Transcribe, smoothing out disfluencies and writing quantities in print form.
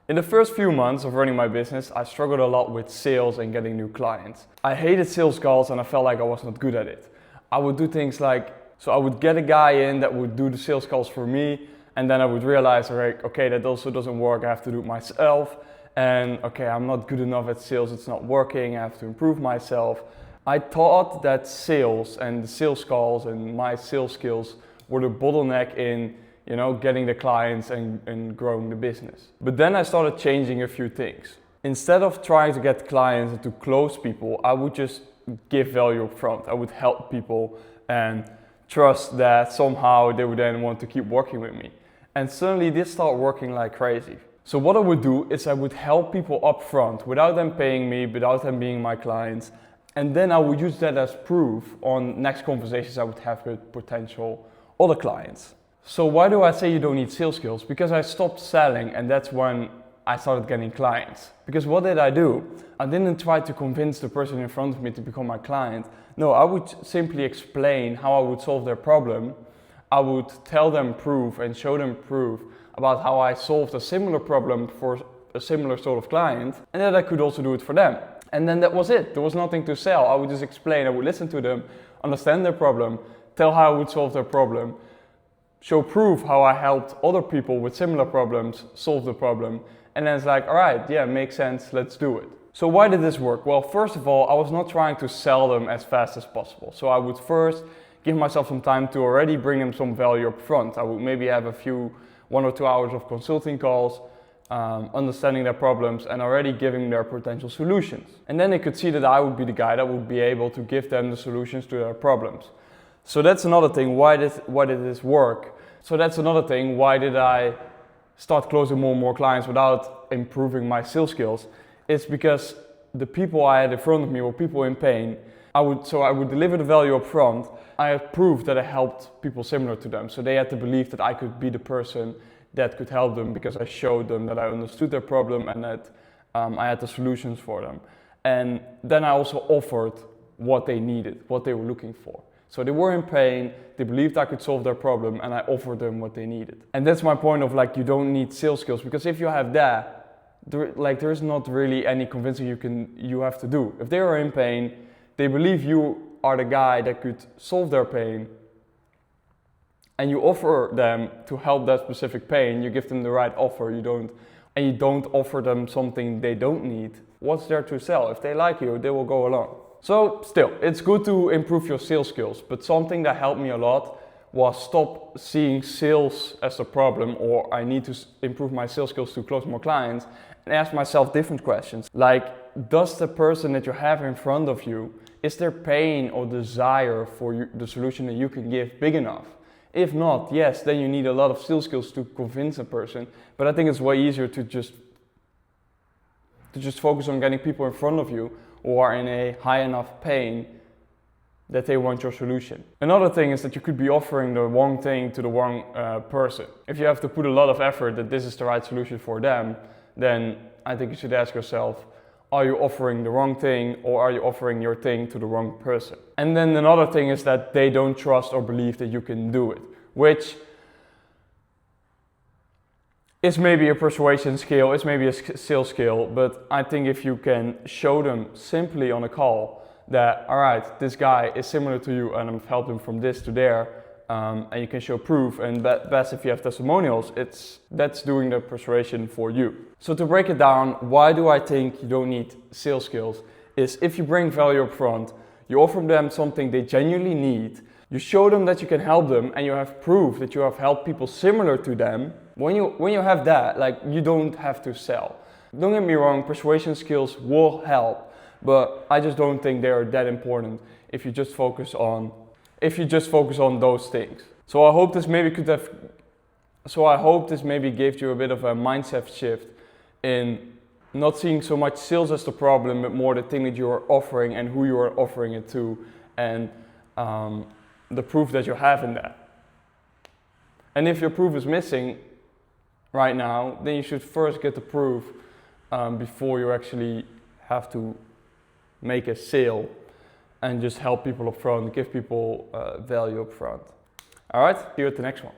In the first few months of running my business, I struggled a lot with sales and getting new clients. I hated sales calls and I felt like I was not good at it. I would do things like, so I would get a guy in that would do the sales calls for me, and then I would realize, okay, that also doesn't work, I have to do it myself. And okay, I'm not good enough at sales, it's not working, I have to improve myself. I thought that sales and the sales calls and my sales skills were the bottleneck in getting the clients and growing the business. But then I started changing a few things. Instead of trying to get clients and to close people, I would just give value up front. I would help people and trust that somehow they would then want to keep working with me. And suddenly this started working like crazy. So what I would do is I would help people up front without them paying me, without them being my clients. And then I would use that as proof on next conversations I would have with potential other clients. So why do I say you don't need sales skills? Because I stopped selling, and that's when I started getting clients. Because what did I do? I didn't try to convince the person in front of me to become my client. No, I would simply explain how I would solve their problem. I would tell them proof and show them proof about how I solved a similar problem for a similar sort of client, and that I could also do it for them. And then that was it. There was nothing to sell. I would just explain, I would listen to them, understand their problem, tell how I would solve their problem, show proof how I helped other people with similar problems solve the problem, and then it's like, all right, yeah, makes sense, let's do it. So why did this work? Well, first of all, I was not trying to sell them as fast as possible. So I would first give myself some time to already bring them some value up front. I would maybe have 1 or 2 hours of consulting calls, understanding their problems and already giving their potential solutions. And then they could see that I would be the guy that would be able to give them the solutions to their problems. So that's another thing, why did this work? So that's another thing, why did I start closing more and more clients without improving my sales skills? It's because the people I had in front of me were people in pain. I would deliver the value up front. I had proof that I helped people similar to them. So they had to believe that I could be the person that could help them because I showed them that I understood their problem and that I had the solutions for them. And then I also offered what they needed, what they were looking for. So they were in pain, they believed I could solve their problem, and I offered them what they needed. And that's my point of you don't need sales skills, because if you have that, there is not really any convincing you have to do. If they are in pain, they believe you are the guy that could solve their pain, and you offer them to help that specific pain, you give them the right offer, you don't offer them something they don't need. What's there to sell? If they like you, they will go along. So still, it's good to improve your sales skills, but something that helped me a lot was stop seeing sales as a problem, or I need to improve my sales skills to close more clients, and ask myself different questions. Like, does the person that you have in front of you, is their pain or desire for the solution that you can give big enough? If not, yes, then you need a lot of sales skills to convince a person, but I think it's way easier to just focus on getting people in front of you who are in a high enough pain that they want your solution. Another thing is that you could be offering the wrong thing to the wrong person. If you have to put a lot of effort that this is the right solution for them, then I think you should ask yourself, are you offering the wrong thing, or are you offering your thing to the wrong person? And then another thing is that they don't trust or believe that you can do it, which is maybe a persuasion skill, it's maybe a sales skill, but I think if you can show them simply on a call that, all right, this guy is similar to you and I've helped him from this to there, and you can show proof, and best if you have testimonials, that's doing the persuasion for you. So to break it down, why do I think you don't need sales skills? Is if you bring value up front, you offer them something they genuinely need, you show them that you can help them, and you have proof that you have helped people similar to them. When you have that, you don't have to sell. Don't get me wrong, persuasion skills will help, but I just don't think they are that important if you just focus on those things. So I hope this maybe gave you a bit of a mindset shift in not seeing so much sales as the problem, but more the thing that you are offering and who you are offering it to, and the proof that you have in that. And if your proof is missing right now, then you should first get the proof before you actually have to make a sale and just help people up front, give people value up front. All right, see you at the next one.